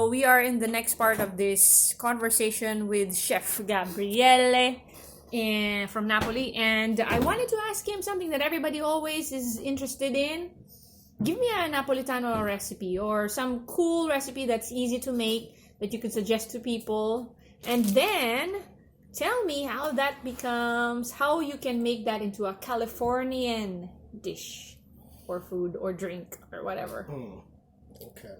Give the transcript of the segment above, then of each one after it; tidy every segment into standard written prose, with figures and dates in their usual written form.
We are in the next part of this conversation with Chef Gabriele from Napoli, and I wanted to ask him something that everybody always is interested in. Give me a Napolitano recipe or some cool recipe that's easy to make that you could suggest to people, and then tell me how you can make that into a Californian dish or food or drink or whatever. Okay.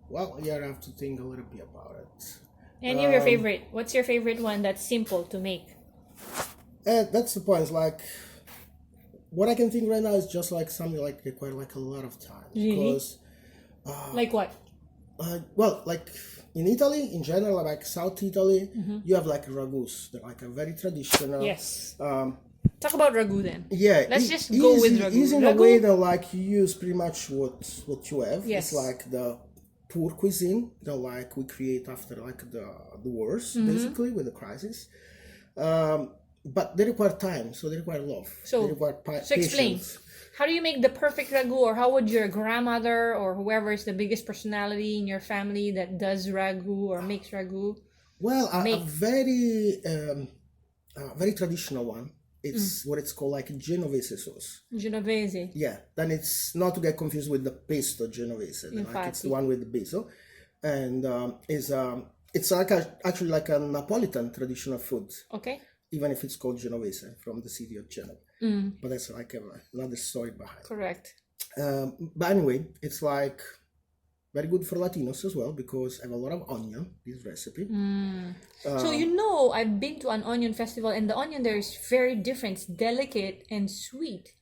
Well, you have to think a little bit about it. Any of your favorite? What's your favorite one that's simple to make? And that's the point. It's like what I can think right now is just like something like require like a lot of time. Really? Because Like what? well, like in Italy in general, like South Italy, you have like ragus. They're like a very traditional. Yes. Talk about ragu then. Yeah, Let's just go with ragu. Easy in a way that like you use pretty much what you have. Yes. It's like the poor cuisine that like we create after like the wars basically with the crisis. But they require time, so they require love. So, they require so explain. patience. How do you make the perfect ragu, or how would your grandmother or whoever is the biggest personality in your family that does ragu or makes ragu? Well, a very traditional one. It's what it's called like Genovese sauce. Genovese. Yeah, then it's not to get confused with the pesto Genovese. Like it's the one with the basil, and it's like actually like a Napolitan traditional food. Okay. Even if it's called Genovese from the city of Genoa, but that's like another story behind. Correct. But anyway, it's like very good for Latinos as well because I have a lot of onion. This recipe. So I've been to an onion festival, and the onion there is very different. It's delicate and sweet,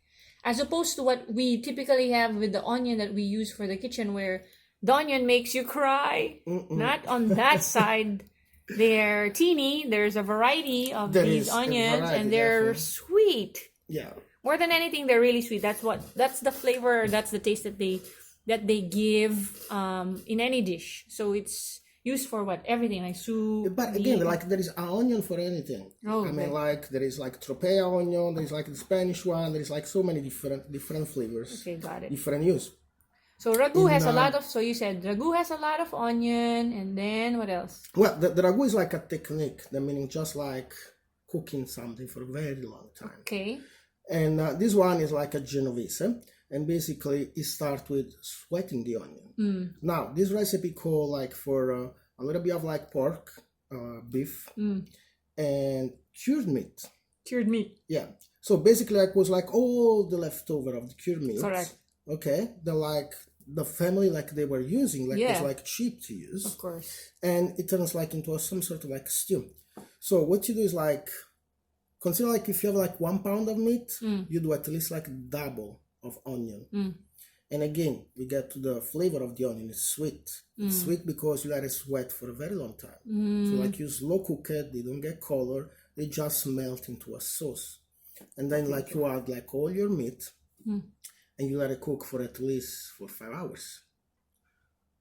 as opposed to what we typically have with the onion that we use for the kitchen, where the onion makes you cry. Not on that side. They're teeny. There's a variety of these onions, and they're sweet. Yeah. More than anything, they're really sweet. That's the flavor. That's the taste that they give in any dish. So it's used for what? Everything, like soup. But again, like there is an onion for anything. Oh, I mean, like there is like tropea onion. There is like the Spanish one. There is like so many different flavors. Okay, got it. Different use. So ragu has a lot of. So you said ragu has a lot of onion, and then what else? Well, the ragu is like a technique. The meaning just like cooking something for a very long time. Okay. And this one is like a Genovese, and basically it starts with sweating the onion. Now this recipe call like for a little bit of like pork, beef, and cured meat. Cured meat. Yeah. So basically, like was like all the leftover of the cured meat. Correct. Okay. The family like they were using like was like cheap to use. Of course. And it turns like into some sort of like stew. So what you do is like consider like if you have like 1 pound of meat, you do at least like double of onion. And again, we get to the flavor of the onion. It's sweet. It's sweet because you let it sweat for a very long time. So like you slow cook it, they don't get color, they just melt into a sauce. And then like you add like all your meat and you let it cook for at least 5 hours.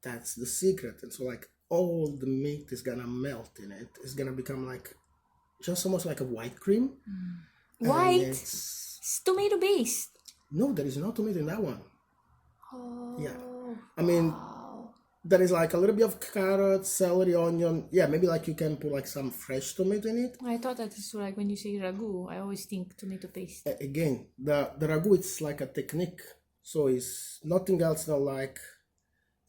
That's the secret. And so like all the meat is gonna melt in it. It's gonna become like just almost like a white cream. White? It's tomato based. No, there is no tomato in that one. Oh. Yeah. I mean, there is like a little bit of carrot, celery, onion. Yeah, maybe like you can put like some fresh tomato in it. I thought that is like when you say ragu, I always think tomato paste. Again, the ragu, it's like a technique. So it's nothing else than like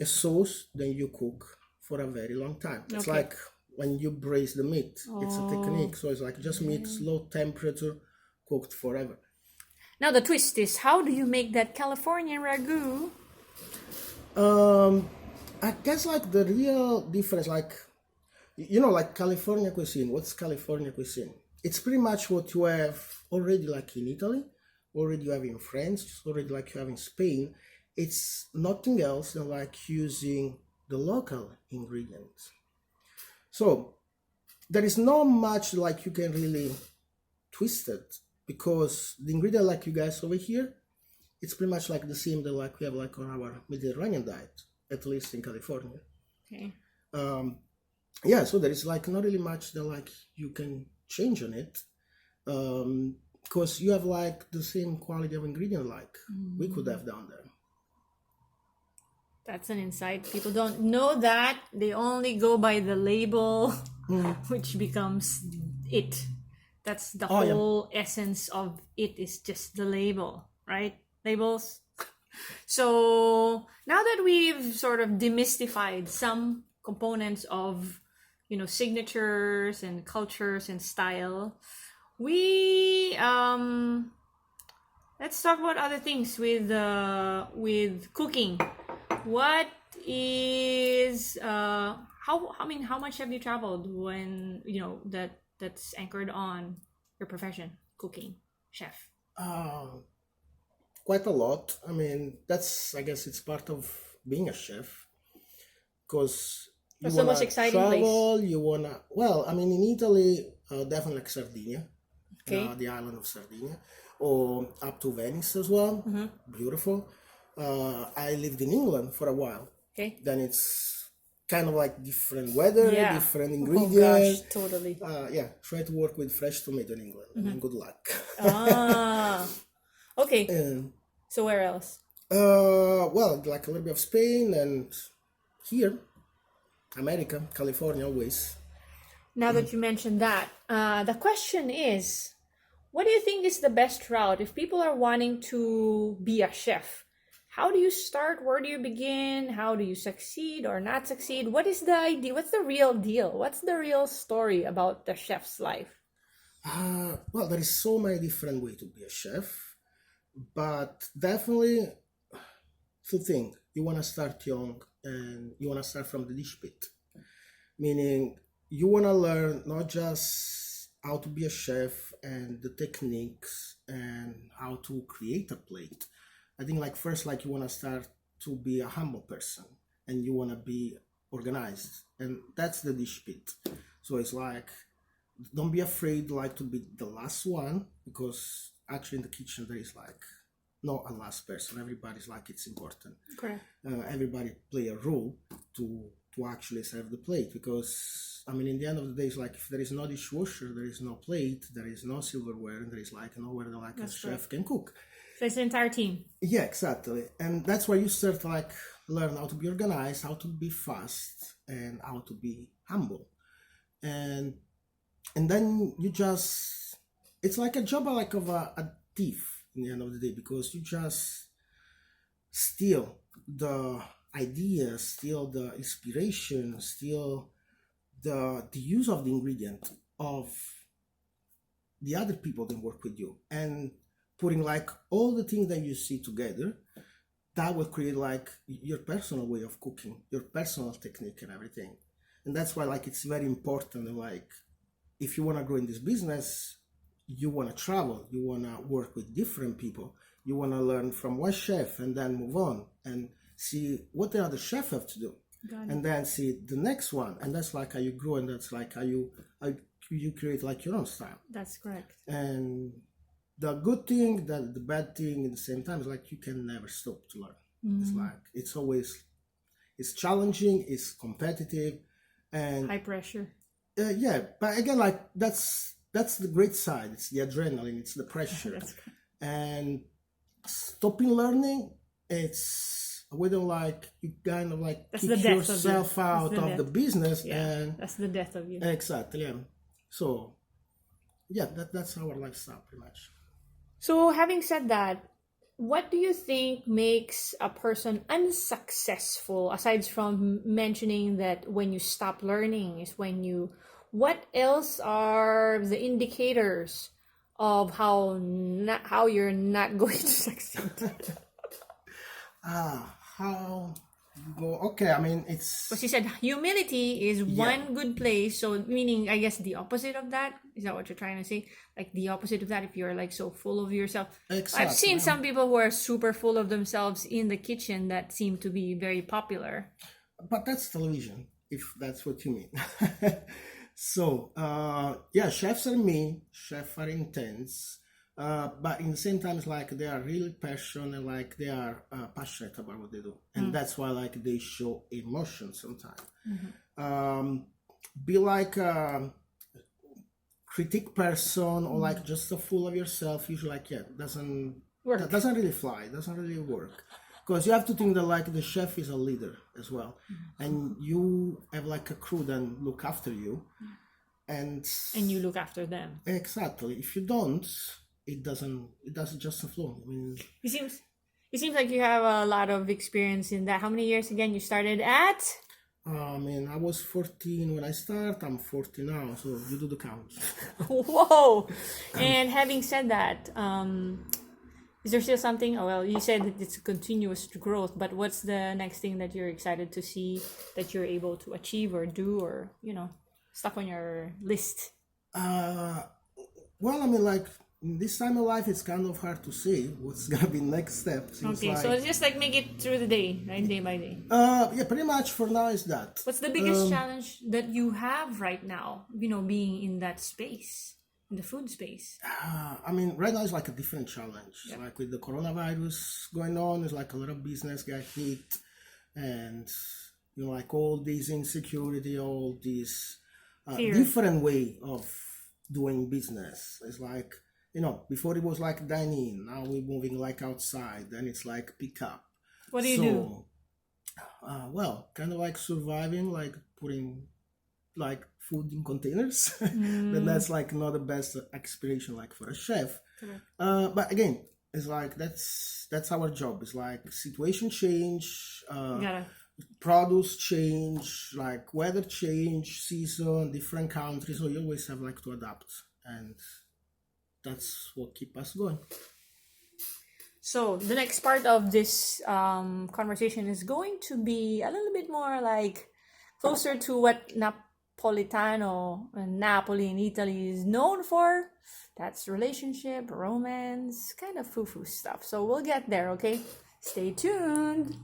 a sauce that you cook for a very long time. It's like when you braise the meat. It's a technique. So it's like just meat, low temperature, cooked forever. Now the twist is, how do you make that Californian ragu? I guess like the real difference, like, like California cuisine. What's California cuisine? It's pretty much what you have already like in Italy, already you have in France, already like you have in Spain. It's nothing else than like using the local ingredients. So there is not much like you can really twist it because the ingredient like you guys over here, it's pretty much like the same that like we have like on our Mediterranean diet, at least in California. Okay. Yeah, so there is like not really much that like you can change on it. Because you have like the same quality of ingredient like we could have down there. That's an insight. People don't know that. They only go by the label, which becomes it. That's the whole essence of it, is just the label, right? Labels. So now that we've sort of demystified some components of, signatures and cultures and style, we let's talk about other things with cooking. What is how much have you traveled when that's anchored on your profession, cooking, chef? Quite a lot. I mean, I guess it's part of being a chef, because you What's the most wanna exciting place? travel. Well, I mean, in Italy, definitely like Sardinia, Okay. the island of Sardinia, or up to Venice as well. Beautiful. I lived in England for a while. Okay. Then it's kind of like different weather, Yeah. different Oh gosh, ingredients. totally. Yeah, try to work with fresh tomato in England. I mean, good luck. Ah, okay. And, So where else? well, like a little bit of Spain, and here, America, California, always. Now that you mentioned that, the question is, what do you think is the best route if people are wanting to be a chef? How do you start? Where do you begin? How do you succeed or not succeed? What is the idea? What's the real deal? What's the real story about the chef's life? Well, there is so many different ways to be a chef, but definitely two things. You want to start young, and you want to start from the dish pit, meaning you want to learn not just how to be a chef and the techniques and how to create a plate. I think like first, like you want to start to be a humble person, and you want to be organized, and that's the dish pit. So it's like, don't be afraid like to be the last one, because actually in the kitchen there is like not a last person. Everybody's like, it's important. Correct. Everybody play a role to actually serve the plate, because I mean in the end of the day it's like, if there is no dishwasher, there is no plate, there is no silverware, and there is like nowhere that like a chef can cook. So it's an entire team. Yeah, exactly. And that's where you start to like learn how to be organized, how to be fast, and how to be humble. And then you just, it's like a job like of a thief in the end of the day, because you just steal the ideas, steal the inspiration, steal the use of the ingredient of the other people that work with you, and putting like all the things that you see together, that will create like your personal way of cooking, your personal technique and everything. And that's why like it's very important, like if you want to grow in this business, you want to travel, you want to work with different people, you want to learn from one chef and then move on and see what the other chef have to do, and then see the next one. And that's like how you grow, and that's like how you create like your own style. That's correct. And the good thing, that the bad thing at the same time, is like you can never stop to learn. It's like it's challenging, it's competitive, and High pressure. yeah. But again, like that's the great side. It's the adrenaline, it's the pressure, and stopping learning, it's we don't like, you kind of like That's kick yourself out of the business, and that's the death of you. exactly. Yeah. So yeah, that's our lifestyle pretty much. So having said that, what do you think makes a person unsuccessful, aside from mentioning that when you stop learning is when you, what else are the indicators of how you're not going to succeed? How you go? Okay, I mean it's. But she said humility is one good place. So meaning, I guess the opposite of that, is that what you're trying to say? Like the opposite of that, if you're like so full of yourself. Exactly. I've seen some people who are super full of themselves in the kitchen that seem to be very popular. But that's television, if that's what you mean. So yeah, chefs are mean, chefs are intense. But in the same time, it's like they are really passionate, and like they are passionate about what they do, and that's why like they show emotion sometimes. Be like a critic person, or like just so full of yourself. Usually, like doesn't Work. that doesn't really fly, doesn't really work, because you have to think that like the chef is a leader as well, and you have like a crew that look after you, and you look after them. exactly. If you don't, it doesn't just flow. I mean, It seems like you have a lot of experience in that. How many years again you started at? I mean, I was 14 when I start. I'm 40 now, so you do the count. Whoa! And having said that, is there still something? Oh, well, you said that it's a continuous growth, but what's the next thing that you're excited to see that you're able to achieve or do, or stuff on your list? Well, I mean, like in this time of life, it's kind of hard to say what's gonna be next step. Okay, so it's just like make it through the day, right? Day by day. Yeah, pretty much for now is that. What's the biggest challenge that you have right now? Being in that space, in the food space. I mean, right now it's like a different challenge. Yeah. Like with the coronavirus going on, it's like a lot of business got hit, and like all this insecurity, all this Fear. different way of doing business. It's like before it was like dining, now we're moving like outside, then it's like pick up. What do you do? Well, kind of like surviving, like putting like food in containers. But that's like not the best aspiration like for a chef. Correct. But again, it's like that's our job. It's like situation change, Gotta. produce change, like weather change, season, different countries. So you always have like to adapt, and that's what keep us going. So the next part of this conversation is going to be a little bit more like closer to what Napolitano and Napoli in Italy is known for. That's relationship, romance, kind of foo-foo stuff. So we'll get there, okay? Stay tuned.